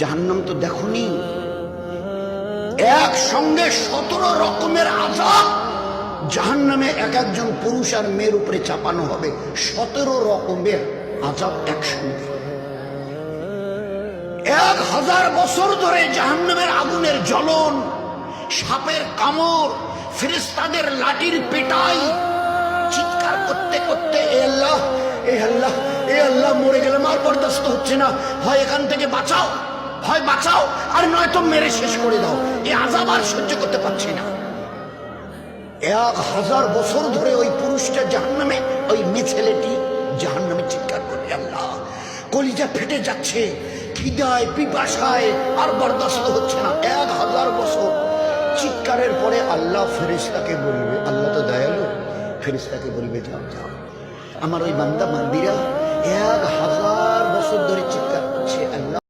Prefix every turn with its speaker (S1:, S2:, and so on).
S1: জাহান্নাম তো দেখোনি, একসঙ্গে 17 রকমের আযাব জাহান্নামে এক একজন পুরুষ আর মেয়ের উপরে চাপানো হবে। 17 রকমের আযাব একসঙ্গে। 1000 বছর ধরে জাহান্নামের আগুনের জ্বলন, সাপের কামড়, ফেরেশতাদের লাঠির পেটাই, চিৎকার করতে করতে এ আল্লাহ, এ আল্লাহ, এ আল্লাহ, মরে গেলাম, আর বরদাস্ত হচ্ছে না, হয় এখান থেকে বাঁচাও, হয় বাঁচাও, আর নয়তো মেরে শেষ করে দাও, এই আযাব আর সহ্য করতে পারছি না। 1000 বছর ধরে ওই পুরুষটা জাহান্নামে, ওই মেয়ে ছেলেটি জাহান্নামে চিৎকার করে, আল্লাহ, কলিজা ফেটে যাচ্ছে, খিদায় পিপাসায় আর বরদাস্ত হচ্ছে না। 1000 বছর চিৎকারের পরে আল্লাহ ফেরেশতাকে বলবে, আল্লাহ তো দয়ালু, ফেরেশতাকে বলবে, যাও যাও, আমার ওই বান্দা বান্দিরা 1000 বছর ধরে চিৎকার করছে, আল্লাহ